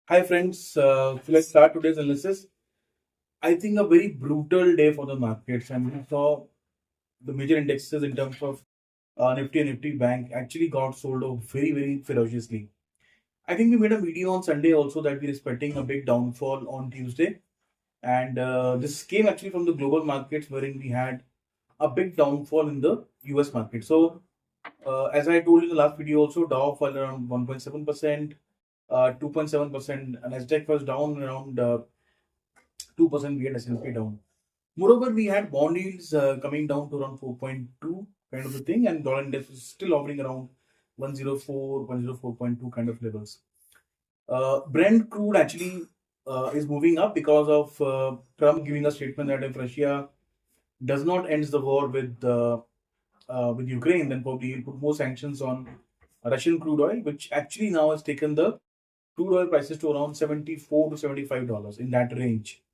Hi friends, let's start today's analysis. I think a very brutal day for the markets, and we saw the major indexes in terms of Nifty and Nifty Bank actually got sold off very ferociously. I think we made a video on Sunday also that we're expecting a big downfall on Tuesday, and this came actually from the global markets wherein we had a big downfall in the US market. So, as I told in the last video also, Dow fell around 1.7%, 2.7%, and Nasdaq was down around 2%. We had S&P down. Moreover, we had bond yields coming down to around 4.2 kind of a thing, and dollar index is still hovering around 104, 104.2 kind of levels. Brent crude actually is moving up because of Trump giving a statement that if Russia does not end the war with Ukraine, then probably he'll put more sanctions on Russian crude oil, which actually now has taken the crude oil prices to around $74 to $75 in that range.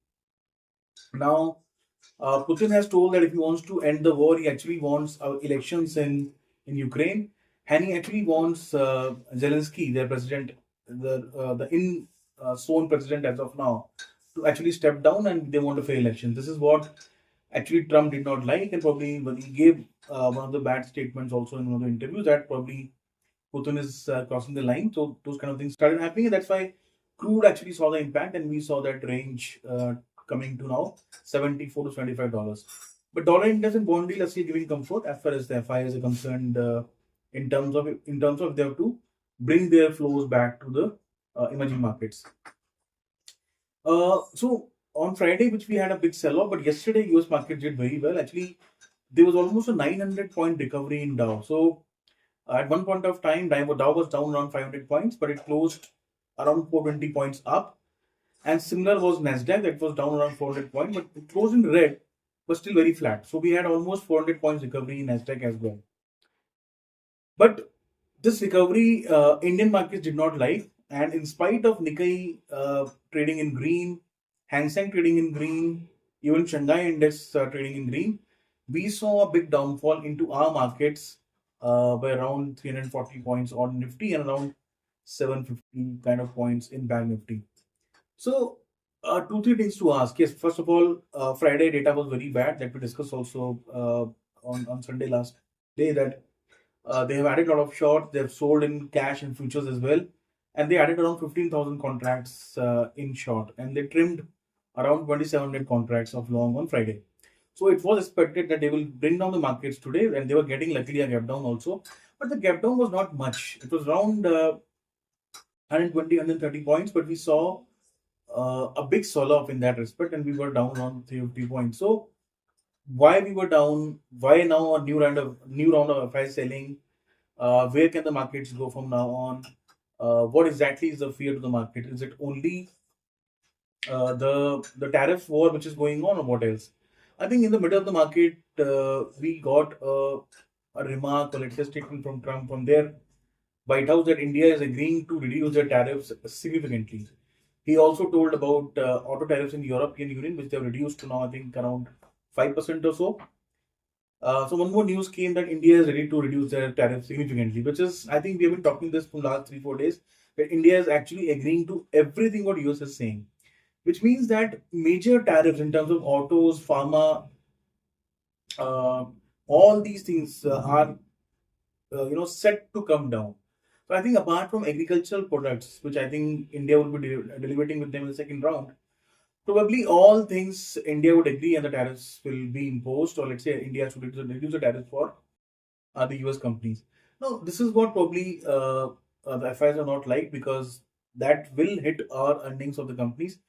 Now, Putin has told that if he wants to end the war, he actually wants elections in Ukraine, and he actually wants Zelensky, their president, the in sworn president as of now, to actually step down, and they want a fair election. This is what actually Trump did not like, and probably when he gave one of the bad statements also in one of the interviews that probably Putin is crossing the line. So those kind of things started happening, and that's why crude actually saw the impact, and we saw that range coming to now $74 to $75. But dollar index and bond deal are still giving comfort as far as the FIs are concerned. In terms of they have to bring their flows back to the emerging markets. So on Friday, which we had a big sell-off, but yesterday US market did very well. Actually, there was almost a 900-point recovery in Dow. So at one point of time, Dow was down around 500 points, but it closed around 420 points up. And similar was Nasdaq, that was down around 400 points, but it closed in red, but still very flat. So we had almost 400 points recovery in Nasdaq as well. But this recovery, Indian markets did not like, and in spite of Nikkei trading in green, Hang Seng trading in green, even Shanghai Index trading in green, we saw a big downfall into our markets by around 340 points on Nifty and around 750 kind of points in Bank Nifty. So, two, three things to ask. Yes, first of all, Friday data was very bad that we discussed also on Sunday last day that they have added a lot of short. They have sold in cash and futures as well, and they added around 15,000 contracts in short, and they trimmed around 2,700 contracts of long on Friday. So it was expected that they will bring down the markets today, and they were getting luckily a gap down also, but the gap down was not much. It was around 120, points, but we saw a big sell off in that respect, and we were down on 350 points. So why we were down? Why now a new round of FI selling? Where can the markets go from now on? What exactly is the fear to the market? Is it only the tariff war which is going on, or what else? I think in the middle of the market, we got a remark, or let's say statement from Trump from their White House that India is agreeing to reduce their tariffs significantly. He also told about auto tariffs in the European Union, which they have reduced to now, I think, around 5% or so. So one more news came that India is ready to reduce their tariffs significantly, which is, I think we have been talking this for the last 3 4 days, that India is actually agreeing to everything what US is saying, which means that major tariffs in terms of autos, pharma, uh, all these things are set to come down. So I think apart from agricultural products, which I think India will be deliberating with them in the second round, probably all things India would agree and the tariffs will be imposed, or let's say India should reduce the tariffs for the US companies. Now, this is what probably the FIs are not like, because that will hit our earnings of the companies,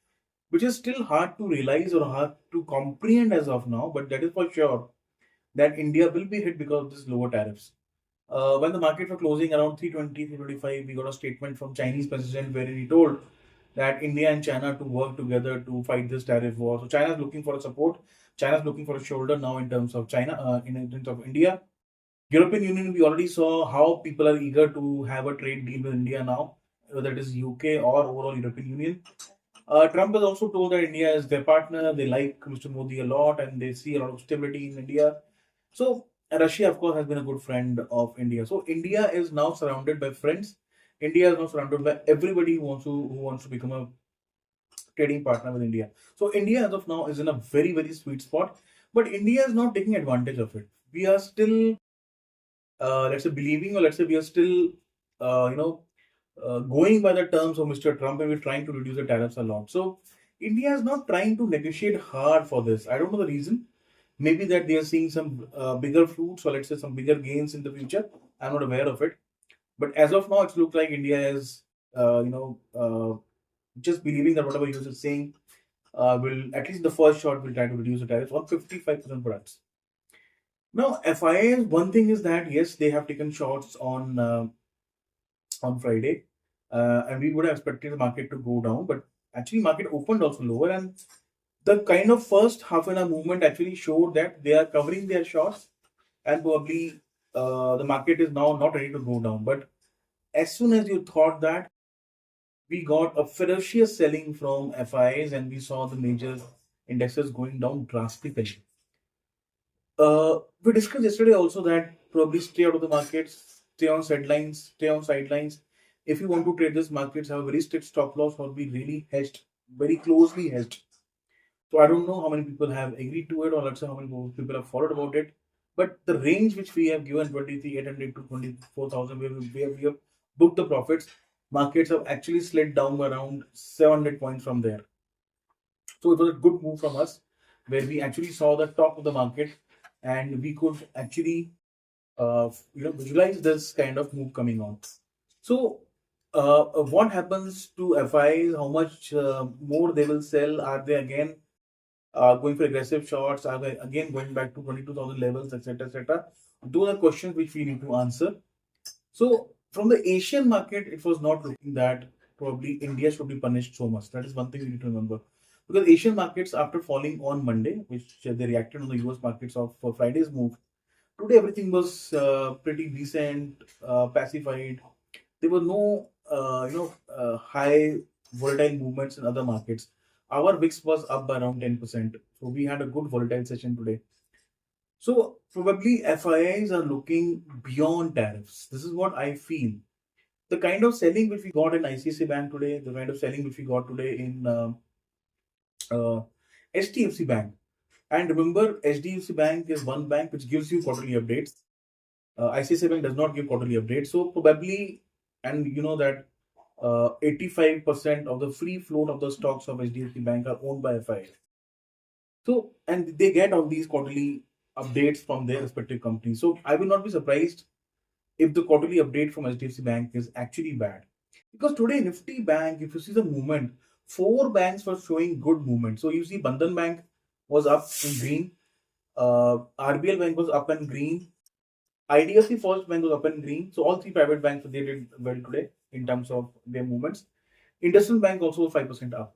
which is still hard to realize or hard to comprehend as of now, but that is for sure that India will be hit because of these lower tariffs. When the market was closing around 320, 325, we got a statement from Chinese president wherein he told that India and China to work together to fight this tariff war. So China is looking for a support. China is looking for a shoulder now in terms of China, in terms of India. European Union, we already saw how people are eager to have a trade deal with India now, whether it is UK or overall European Union. Trump has also told that India is their partner. They like Mr. Modi a lot, and they see a lot of stability in India. So Russia, of course, has been a good friend of India. So India is now surrounded by friends, India is now surrounded by everybody who wants to become a trading partner with India. So India as of now is in a very very sweet spot, but India is not taking advantage of it. We are still let's say believing, or let's say we are still going by the terms of Mr. Trump, and we're trying to reduce the tariffs a lot. So India is not trying to negotiate hard for this. I don't know the reason. Maybe that they are seeing some bigger fruits, or let's say some bigger gains in the future. I'm not aware of it. But as of now, it looks like India is, just believing that whatever US is saying will, at least the first shot, will try to reduce the tariffs on 55% products. Now, FIA, one thing is that yes, they have taken shots on Friday, and we would have expected the market to go down, but actually market opened also lower, and the kind of first half an hour movement actually showed that they are covering their shots, and probably the market is now not ready to go down. But as soon as you thought that, we got a ferocious selling from FIs, and we saw the major indexes going down drastically. We discussed yesterday also that probably stay out of the markets, stay on sidelines. If you want to trade this markets, have a very strict stop loss or be really hedged, very closely hedged. So I don't know how many people have agreed to it, or let's say how many people have followed about it. But the range which we have given, 23,800 to 24,000, we have booked the profits. Markets have actually slid down around 700 points from there. So it was a good move from us, where we actually saw the top of the market, and we could actually visualize this kind of move coming on. So what happens to FIs? How much more they will sell? Are they again going for aggressive shots? Are they again going back to 22,000 levels, etc., etc.? Those are questions which we need to answer. So from the Asian market, it was not looking that probably India should be punished so much. That is one thing we need to remember. Because Asian markets, after falling on Monday, which they reacted on the US markets of for Friday's move, today everything was pretty decent, pacified. There were no high volatile movements in other markets. Our VIX was up by around 10%. So we had a good volatile session today. So probably FIIs are looking beyond tariffs. This is what I feel. The kind of selling which we got in ICICI Bank today, the kind of selling which we got today in uh, HDFC Bank. And remember, HDFC Bank is one bank which gives you quarterly updates. ICICI Bank does not give quarterly updates. So probably, and you know that 85% of the free float of the stocks of HDFC Bank are owned by FII. So, and they get all these quarterly updates from their respective companies. So, I will not be surprised if the quarterly update from HDFC Bank is actually bad. Because today, Nifty Bank, if you see the movement, four banks were showing good movement. So, you see, Bandhan Bank was up in green, RBL Bank was up in green, IDFC First Bank was up in green. So, all three private banks they did well today in terms of their movements. IndusInd Bank also was 5% up.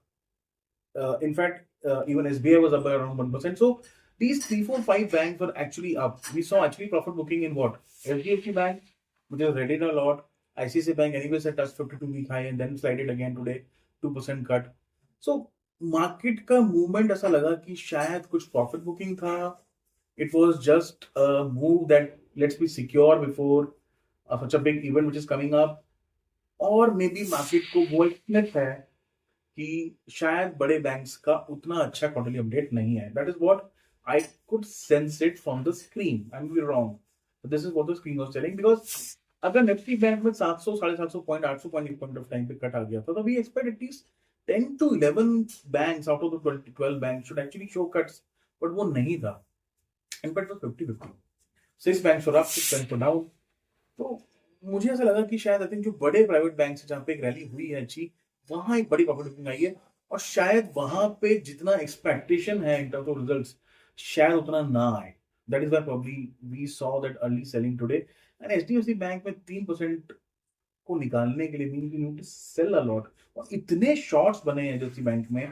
In fact, even SBI was up by around 1%. So these 3, 4, 5 banks were actually up. We saw actually profit booking in what? HDFC Bank, which has read a lot. ICICI Bank anyways had touched 52-week high and then slided again today, 2% cut. So market का movement ऐसा लगा कि शायद कुछ profit booking था. It was just a move that let's be secure before such a big event which is coming up. और maybe market को वो एक है कि शायद बड़े बैंक्स का उतना अच्छा क्वार्टरली अपडेट नहीं है. That is what I could sense it from the screen. I am be wrong. This is what the screen was telling. Because अगर निफ्टी बैंक में 700 750 पॉइंट 800 पॉइंट एक पॉइंट ऑफ टाइम पे cut आ गया था, तो we expect at least 10 to 11 banks out of the 12 banks should actually show cuts, but वो नहीं था. इनफैक्ट वो 50-50. 6 banks were up, 6 banks were down. तो मुझे ऐसा लगा कि शायद आई थिंक जो बड़े प्राइवेट बैंक है जहाँ पे एक रैली हुई है अच्छी, वहां एक बड़ी प्रॉफिट बुकिंग आई है, और शायद वहां पे जितना एक्सपेक्टेशन है इन टर्म्स ऑफ रिजल्ट्स शायद उतना ना आए. That is why probably we saw that early selling today. And HDFC bank में 3% को निकालने के लिए mean you need to sell a lot. और इतने शॉर्ट्स बने हैं एचडीएफसी बैंक में,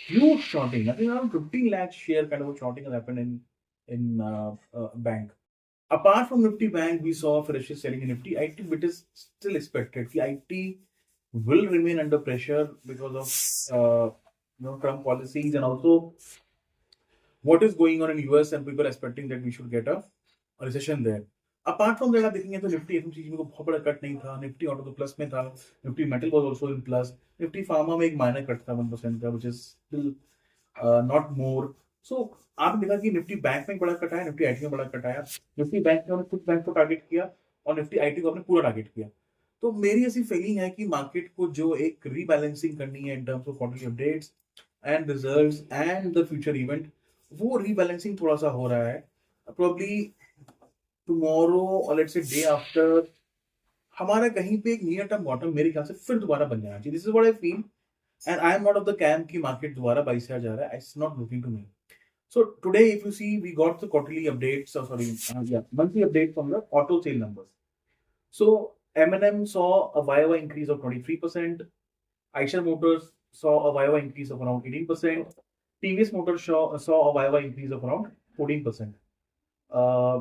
huge shorting. I think around 15 lakh share kind of shorting has happened in bank. Apart from Nifty Bank, we saw ferocious selling in Nifty. IT, but is still expected. The IT will remain under pressure because of Trump policies, and also what is going on in US, and people are expecting that we should get a recession there. Apart from that आप देखेंगे तो Nifty FMCG में कोई बहुत बड़ा cut नहीं था, Nifty auto तो प्लस में था, Nifty metal was also in plus, Nifty pharma में एक माइनर कट था 1% का, which is still not more. So आपने देखा कि निफ्टी बैंक में बड़ा कट आया, निफ्टी आईटी में बड़ा कट आया। निफ्टी बैंक ने कुछ बैंक को टारगेट किया और निफ्टी आईटी को आपने पूरा टारगेट किया। तो मेरी ऐसी फीलिंग है कि मार्केट को जो एक रीबैलेंसिंग करनी है इन terms of quarterly updates and results and the future event, वो रीबैलेंसिंग थोड़ा सा हो रहा है। प्रोबब्ली टुमारो और लेट्स से डे आफ्टर हमारा कहीं पे एक नियर टर्म बॉटम मेरे ख्याल से फिर दोबारा बन जाना चाहिए। This is what I feel and I am not of the camp की मार्केट दोबारा 22 से जा रहा है। It's not looking to me. So today, if you see, we got the quarterly updates, monthly update from the auto sale numbers. So M&M saw a YOY increase of 23%. Eicher Motors saw a YOY increase of around 18%. TVS Motors saw a YOY increase of around 14%. Uh,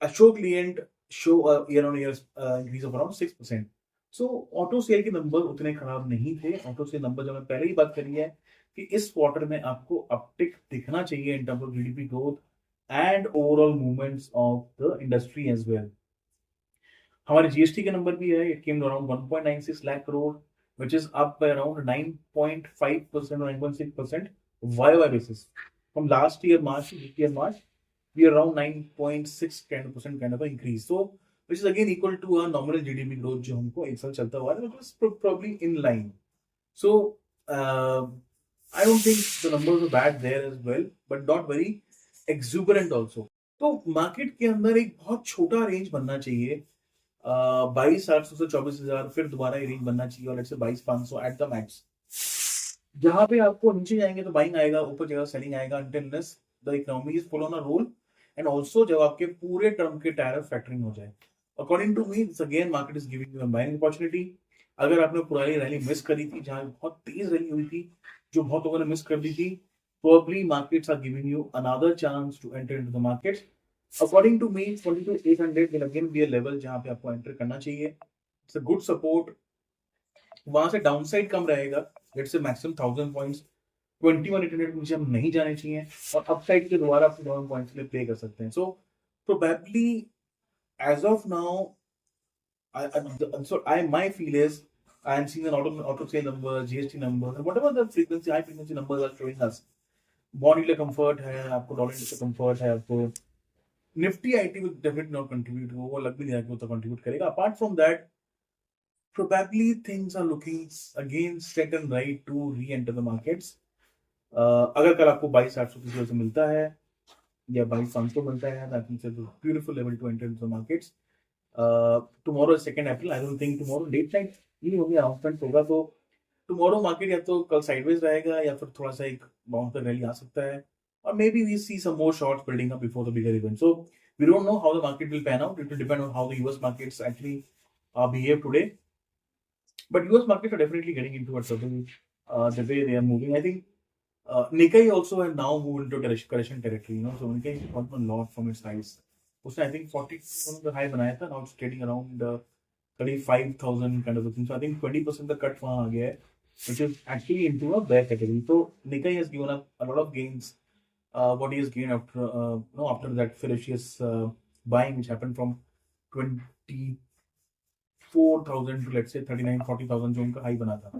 Ashok Leyland show a year-on-year increase of around 6%. So auto sale के नंबर उतने खराब नहीं थे। Auto cell number जो मैं पहले ही बात करी है कि इस क्वार्टर में आपको अपटिक दिखना चाहिए in terms of GDP growth and overall movements of the industry as well. हमारे जीएसटी के नंबर भी है, it came around 1.96 lakh crore which is up by around 9.5% और 9.6% YOY basis from last year March to this year March we are around 9.6 kind of increase, so which is again equal to a nominal GDP growth जो हमको एक साल चलता हुआ है, which is probably in line. So I don't think the numbers are bad there as well, but not very exuberant also. तो market के अंदर एक बहुत छोटा रेंज बनना चाहिए, 22,800 से 24,000, फिर दोबारा ये रेंज बनना चाहिए और let's say 22,500 at the max. जहां पे आपको नीचे जाएंगे तो बाइंग आएगा, ऊपर जाएगा सेलिंग आएगा until unless the economy is full on a roll and also जब आपके पूरे टर्म के टैरिफ फैक्टरिंग हो जाए। According to me again market is giving you a buying opportunity. अगर आपने पुरानी रैली मिस करी थी जहां बहुत तेज रैली हुई थी जो बहुत लोगों ने मिस कर दी थी, probably markets are giving you another chance to enter into the markets. According to me 22,800 will again be a level जहां पे आपको एंटर करना चाहिए। It's a good support. वहां से डाउनसाइड कम रहेगा, लेट्स से मैक्सिमम 1000 पॉइंट्स। 21,800 के नीचे हम नहीं जाने चाहिए और अपसाइड के दोबारा आप 1000 पॉइंट्स के लिए प्ले कर सकते हैं। So probably as of now, my feel is I am seeing an auto sale numbers, GST numbers, and whatever the frequency, high frequency numbers are showing us. Bond yield comfort है आपको, dollar से comfort है आपको। Nifty IT will definitely not contribute, वो लग भी नहीं रहा कि वो तो कंट्रीब्यूट करेगा। Apart from that probably things are looking again set and right to re-enter the markets. अगर कल आपको 22,800 की वजह से मिलता है या 22,500 मिलता है, that means it's a beautiful level to enter into the markets. Tomorrow is 2nd April. I don't think tomorrow late night ही होगी, अनाउंसमेंट होगा, तो टुमारो मार्केट या तो कल साइडवेज रहेगा या फिर थोड़ा सा एक बाउंस पर रैली आ सकता है, और maybe we see some more shorts building up before the bigger event. So we don't know how the market will pan out, it will depend on how the US markets actually behave today. But US markets are definitely getting into a certain the way they are moving. I think Nikkei also has now moved into correction territory. You know, so Nikkei has gone a lot from its highs. उसने I think 40 the high बनाया था, now it's trading around 35,000 kind of a thing. So I think 20% the cut वहाँ आ गया है, which is actually into a bear category. So Nikkei has given up a lot of gains. What he has gained after after that ferocious buying which happened from 24,000 to let's say 39,000-40,000 जो उनका high बना था।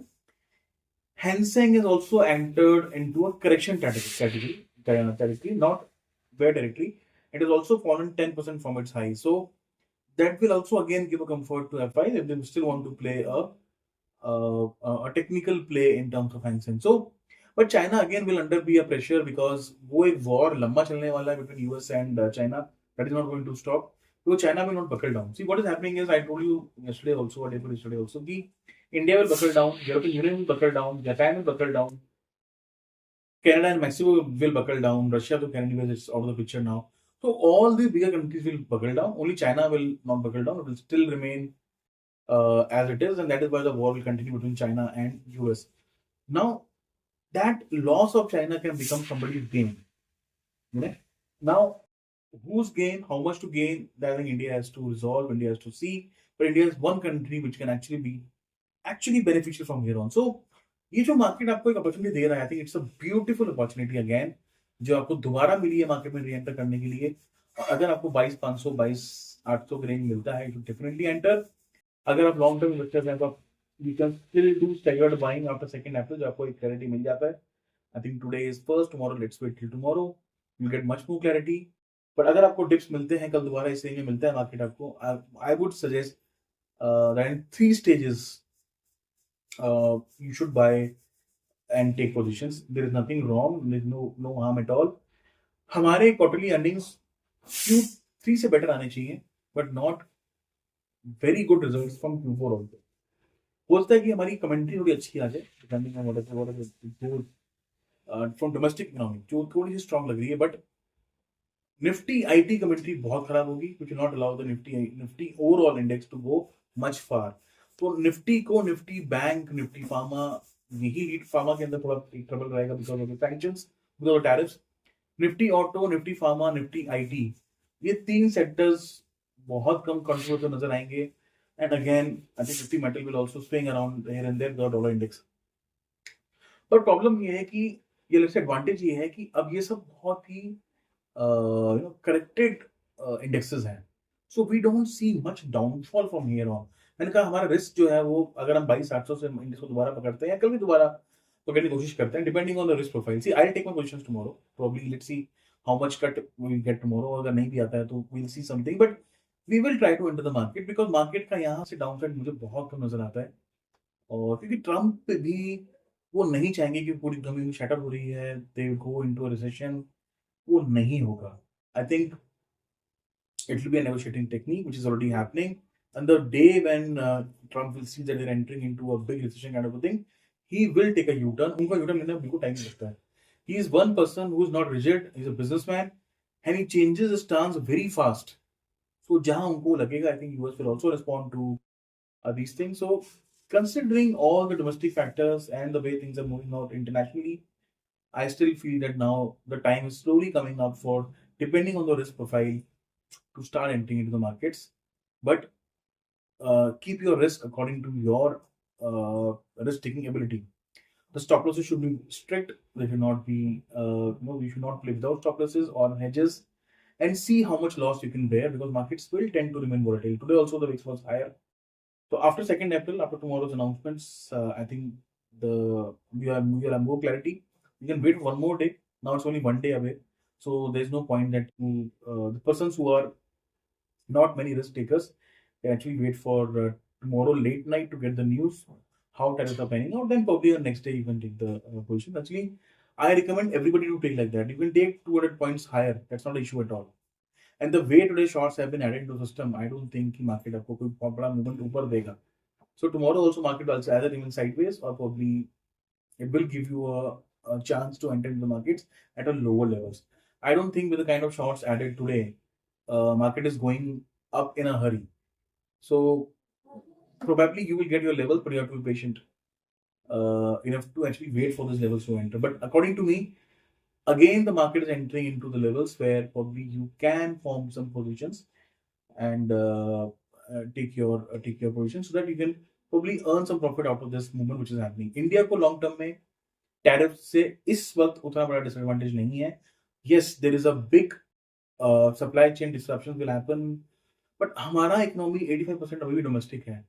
Hang Seng has also entered into a correction territory, not bear territory. It has also fallen 10% from its high. So that will also again give a comfort to FI if they still want to play a technical play in terms of Hang Seng. So, but China again will under be a pressure because वो एक war लंबा चलने वाला है between US and China that is not going to stop. So China will not buckle down. See, what is happening is, I told you yesterday also, or day before yesterday also, the India will buckle down, European Union will buckle down, Japan will buckle down, Canada and Mexico will buckle down, Russia to Canada is out of the picture now. So all the bigger countries will buckle down. Only China will not buckle down. It will still remain as it is, and that is why the war will continue between China and US. Now, that loss of China can become somebody's gain. You know? Now, whose gain, how much to gain, that I think India has to resolve, India has to see. But India is one country which can actually be beneficial from here on. So ये जो market आपको एक opportunity दे रहा है, I think it's a beautiful opportunity again, जो आपको दोबारा मिली है मार्केट में री एंटर करने के लिए। अगर आपको 22,500 22,800 के रेंज मिलता है, यू डेफिनेटली एंटर। अगर आप लॉन्ग टर्म इन्वेस्टर्स हैं तो आप you can still do staggered buying after second April, जब आपको एक क्लैरिटी मिल जाता है। I think today is first, tomorrow let's wait till tomorrow, you get much more clarity. But अगर आपको डिप्स मिलते हैं कल दोबारा इस रेंज में मिलता है मार्केट आपको, I would suggest that in 3 stages you should buy and take positions. There is nothing wrong, there is no harm at all. हमारे क्वार्टरली अर्निंग्स Q3 से बेटर आने चाहिए, but not very good results from Q4 also. हो सकता है कि हमारी commentary थोड़ी अच्छी आ जाए, depending on from domestic economy जो थोड़ी सी स्ट्रांग लग रही है, बट निफ्टी आईटी कमेंट्री बहुत खराब होगी, we can not allow the Nifty overall index to go much far. तो निफ्टी बैंक, निफ्टी फार्मा, यही लीड फार्मा के अंदर थोड़ा ट्रबल रहेगा because of the sanctions, because of tariffs. Nifty auto, Nifty pharma, Nifty IT, ये 3 सेक्टर्स बहुत कम कंट्रोल नजर आएंगे। And again I think Nifty metal will also swing around here and there the dollar index. पर प्रॉब्लम ये है कि ये एडवांटेज ये है कि अब ये सब बहुत ही करेक्टेड इंडेक्सेस हैं, so we don't see much downfall from here on. मैंने कहा हमारा रिस्क जो है वो, अगर हम 22,800 से इंडेक्स को दोबारा पकड़ते हैं या कल भी दोबारा पकड़ने की कोशिश करते हैं, depending on the risk profile. See I take my positions tomorrow, probably let's see how much cut we will get tomorrow. अगर नहीं भी आता है तो we will see something, but we will try to enter the market because market का यहाँ से downside मुझे बहुत कम नजर आता है। और क्योंकि ट्रम्प भी वो नहीं चाहेंगे कि पूरी इकोनॉमी शटर हो रही है, दे गो इनटू अ रिसेशन, वो नहीं होगा। I think it will be a negotiating technique which is already happening, and the day when Trump will see that they're entering into a big recession kind of a thing, he will take a U-turn. उनका U-turn लेने में बिल्कुल time लगता है। He is one person who is not rigid, he's a businessman, and he changes his stance very fast. So जहाँ उनको लगेगा, I think US will also respond to these things. So considering all the domestic factors and the way things are moving out internationally, I still feel that now the time is slowly coming up for, depending on the risk profile, to start entering into the markets. But keep your risk according to your risk taking ability. The stop losses should be strict. They should not be, we should not play without stop losses or hedges, and see how much loss you can bear because markets will tend to remain volatile. Today also the VIX was higher. So after 2nd April, after tomorrow's announcements, I think we are more clarity. You can wait one more day. Now it's only one day away, so there's no point that the persons who are not many risk takers can actually wait for tomorrow late night to get the news how tariffs are panning out. Then probably the next day you can take the position. Actually, I recommend everybody to take like that. You can take 200 points higher. That's not an issue at all. And the way today shorts have been added to the system, I don't think the market आपको कोई बहुत बड़ा movement ऊपर देगा. So tomorrow also market will either remain sideways or probably it will give you a chance to enter into the markets at a lower levels. I don't think with the kind of shorts added today, market is going up in a hurry. So probably you will get your levels, but you have to be patient enough to actually wait for these levels to enter. But according to me, again the market is entering into the levels where probably you can form some positions and take your position so that you can probably earn some profit out of this movement which is happening. India को long term में tariff से इस वक्त उतना बड़ा disadvantage नहीं है. Yes, there is a big supply chain disruptions will happen, but हमारा इकोनॉमी 85% अभी भी डोमेस्टिक है.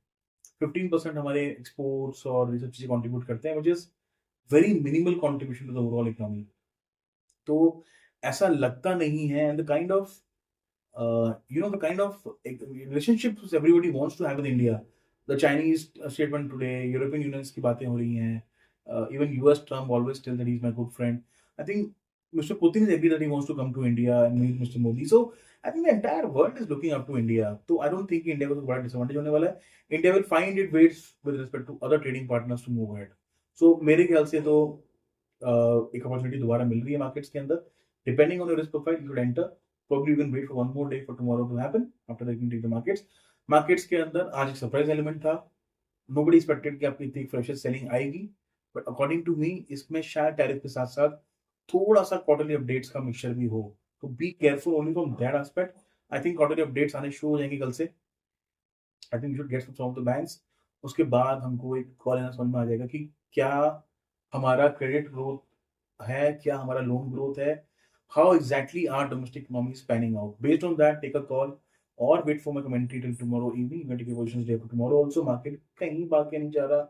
15% हमारे एक्सपोर्ट्स और ये सब चीजें कंट्रीब्यूट करते हैं, which is very minimal contribution to the overall economy. तो ऐसा लगता नहीं है. And the kind of the kind of relationships everybody wants to have with India. The Chinese statement today, European Union की बातें हो रही हैं. Even US Trump always tells that he's my good friend. I think Mr. Putin is agreed that he wants to come to India and meet Mr. Modi. So I think the entire world is looking up to India. So I don't think India को कोई बड़ा disadvantage होने वाला है. India will find it ways with respect to other trading partners to move ahead. So मेरे ख्याल से तो एक अपॉर्चुनिटी दोबारा मिल रही है मार्केट्स के अंदर. Depending on your risk profile, you should enter. Probably you can wait for one more day for tomorrow to happen. After that, you can take the markets. Markets के अंदर आज एक सरप्राइज एलिमेंट था. Nobody expected कि आपकी इतनी fresher selling आएगी. But according to मी इसमें शायद टैरिफ के साथ साथ थोड़ा सा क्वार्टरली अपडेट्स का मिक्सचर भी हो. तो be careful only from that aspect. I think quarterly updates आने शुरू हो जाएंगे कल से. I think you should get from the banks. उसके बाद हमको एक कॉल लेना समझ में आ जाएगा कि क्या हमारा क्रेडिट ग्रोथ है, क्या हमारा लोन ग्रोथ है. how exactly our domestic economy is panning out. Based on that, take a call or wait for my commentary till tomorrow evening. You can take your positions day for tomorrow also. Market कहीं भाग के नहीं जा रहा.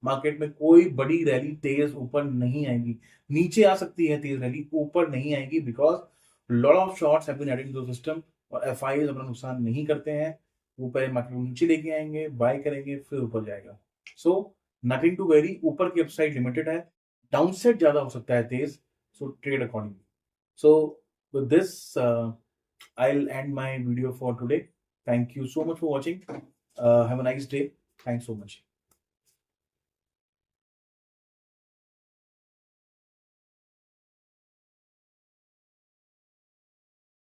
Market में कोई बड़ी rally तेज ऊपर नहीं आएगी. नीचे आ सकती है तेज रैली, ऊपर नहीं आएगी, because lot of shorts have been added to the system और एफआईज अपना नुकसान नहीं करते हैं. वो पहले मार्केट को नीचे लेके आएंगे, बाय करेंगे, फिर ऊपर जाएगा. So nothing to worry. ऊपर की अपसाइड लिमिटेड है, डाउनसाइड ज्यादा हो सकता है तेज. So trade accordingly. So with this, I'll end my video for today. Thank you so much for watching. Have a nice day. Thanks so much.